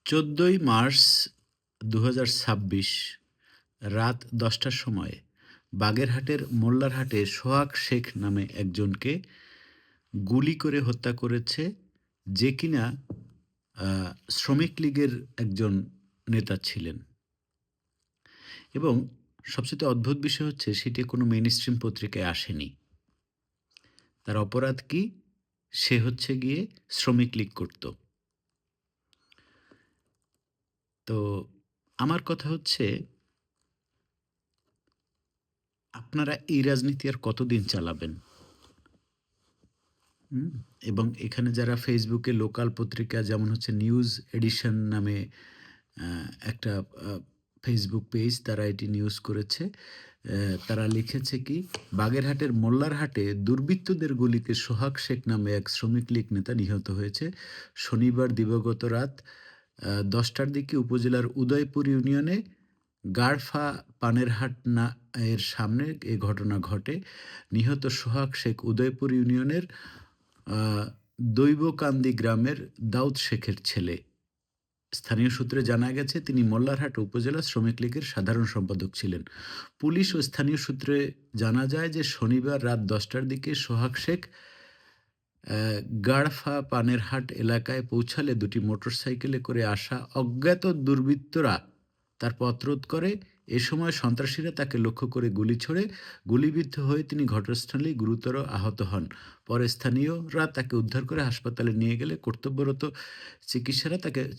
১৪ই মার্চ ২০২৬ রাত ১০টার সময় বাগেরহাটের মোল্লারহাটে সোহাগ শেখ নামে একজনকে গুলি করে হত্যা করেছে, যে কিনা আ শ্রমিক লীগের একজন নেতা ছিলেন। এবং সবচাইতে অদ্ভুত বিষয় হচ্ছে সেটি কোনো মেইনস্ট্রিম পত্রিকায় আসেনি। তার অপরাধ কি? সে হচ্ছে গিয়ে শ্রমিক লীগ করত। তো আমার কথা হচ্ছে, আপনারা এই রাজনীতি আর কতদিন চালাবেন? হুম? এবং এখানে যারা ফেসবুকে লোকাল পত্রিকা যেমন হচ্ছে নিউজ এডিশন নামে আ একটা আ ফেসবুক পেজ, তারা এটি নিউজ করেছে। তারা লিখেছে কি, বাগেরহাটের মোল্লারহাটে দুর্বৃত্তদের গুলিতে সোহাগ শেখ নামে এক শ্রমিক লীগ নেতা নিহত হয়েছে। শনিবার দিবাগত রাত ১০টার দিকে উপজেলার উদয়পুর ইউনিয়নে গাড়ফা পানেরহাট এর সামনে এ ঘটনা ঘটে। নিহত সোহাগ শেখ উদয়পুর ইউনিয়নের আ দৈবকান্দি গ্রামের দাউদ শেখের ছেলে। স্থানীয় সূত্রে জানা গেছে তিনি মোল্লারহাট উপজেলা শ্রমিক লীগের সাধারণ সম্পাদক ছিলেন। পুলিশ ও স্থানীয় সূত্রে জানা যায় যে শনিবার রাত ১০টার দিকে সোহাগ শেখ গাড়ফা পানেরহাট এলাকায় পৌঁছালে দুটি মোটরসাইকেলে করে আসা অজ্ঞাত দুর্বৃত্তরা তার পথরোধ করে। এ সময় সন্ত্রাসীরা তাকে লক্ষ্য করে গুলি ছোড়ে। গুলিবিদ্ধ হয়ে তিনি ঘটনাস্থলেই গুরুতর আহত হন। পরে স্থানীয়রা তাকে উদ্ধার করে হাসপাতালে নিয়ে গেলে কর্তব্যরত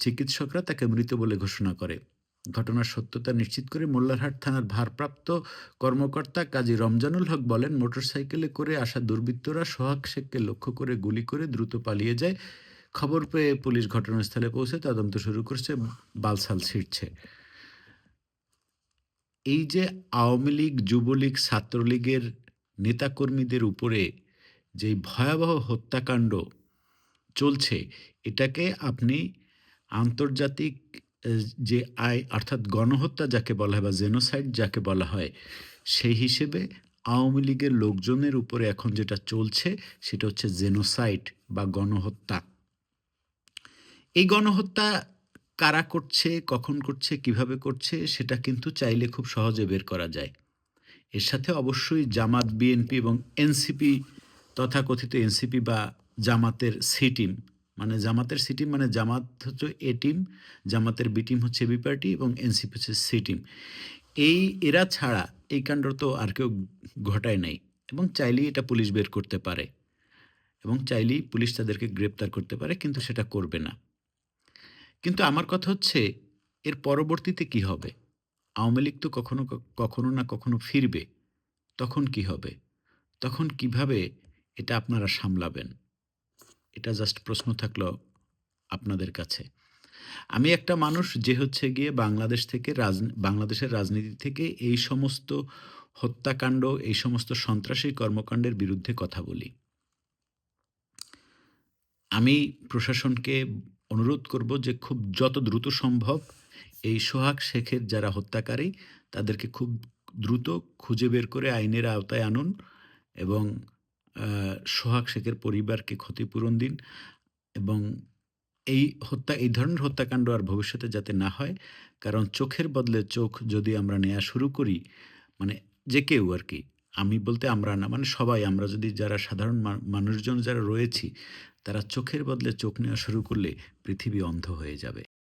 চিকিৎসকরা তাকে মৃত বলে ঘোষণা করে। ঘটনার সত্যতা নিশ্চিত করে মোল্লারহাট থানার ভারপ্রাপ্ত কর্মকর্তা কাজী রমজানুল হক বলেন, মোটরসাইকেলে করে আসা দুর্বৃত্তরা সোহাগ শেখকে লক্ষ্য করে গুলি করে দ্রুত পালিয়ে যায়। খবর পেয়ে পুলিশ ঘটনাস্থলে পৌঁছে তদন্ত শুরু করছে, বালছাল ছিঁড়ছে। এই যে আওয়ামী লীগ, যুবলীগ, ছাত্রলীগের নেতাকর্মীদের উপরে যেই ভয়াবহ হত্যাকাণ্ড চলছে, এটাকে আপনি আন্তর্জাতিক এ যে অর্থাৎ গণহত্যা যাকে বলা হয় বা জেনোসাইড যাকে বলা হয়, সেই হিসেবে আওয়ামী লীগের লোকজনের উপরে এখন যেটা চলছে সেটা হচ্ছে জেনোসাইড বা গণহত্যা। এই গণহত্যা কারা করছে, কখন করছে, কিভাবে করছে সেটা কিন্তু চাইলে খুব সহজে বের করা যায়। এর সাথে অবশ্যই জামাত, বিএনপি এবং এনসিপি, তথাকথিত এনসিপি বা জামাতের সি টিম, মানে জামাতের সি টিম মানে জামাত হচ্ছে এ টিম, জামাতের বি টিম হচ্ছে বি পার্টি এবং এনসিপি হচ্ছে সি টিম। এরা ছাড়া এই কাণ্ড তো আর কেউ ঘটায় নাই এবং চাইলেই এটা পুলিশ বের করতে পারে এবং চাইলেই পুলিশ তাদেরকে গ্রেপ্তার করতে পারে, কিন্তু সেটা করবে না। কিন্তু আমার কথা হচ্ছে, এর পরবর্তীতে কি হবে? আওয়ামী লীগ তো কখনো না কখনো ফিরবে। তখন কি হবে? তখন কিভাবে এটা আপনারা সামলাবেন? এটা জাস্ট প্রশ্ন থাকলো আপনাদের কাছে। আমি একটা মানুষ যে হচ্ছে গিয়ে বাংলাদেশের রাজনীতি থেকে এই সমস্ত হত্যাকাণ্ড, এই সমস্ত সন্ত্রাসী কর্মকাণ্ডের বিরুদ্ধে কথা বলি। আমি প্রশাসনকে অনুরোধ করব যে খুব যত দ্রুত সম্ভব এই সোহাগ শেখের যারা হত্যাকারী তাদেরকে খুব দ্রুত খুঁজে বের করে আইনের আওতায় আনুন এবং সোহাগ শেখের পরিবারকে ক্ষতিপূরণ দিন এবং এই ধরনের হত্যাকাণ্ড আর ভবিষ্যতে যাতে না হয়। কারণ চোখের বদলে চোখ যদি আমরা নেয়া শুরু করি, মানে যে কেউ আরকি, আমি বলতে আমরা না, মানে সবাই আমরা যদি যারা সাধারণ মানুষজন যারা রয়েছি, তারা চোখের বদলে চোখ নেওয়া শুরু করলে পৃথিবী অন্ধ হয়ে যাবে।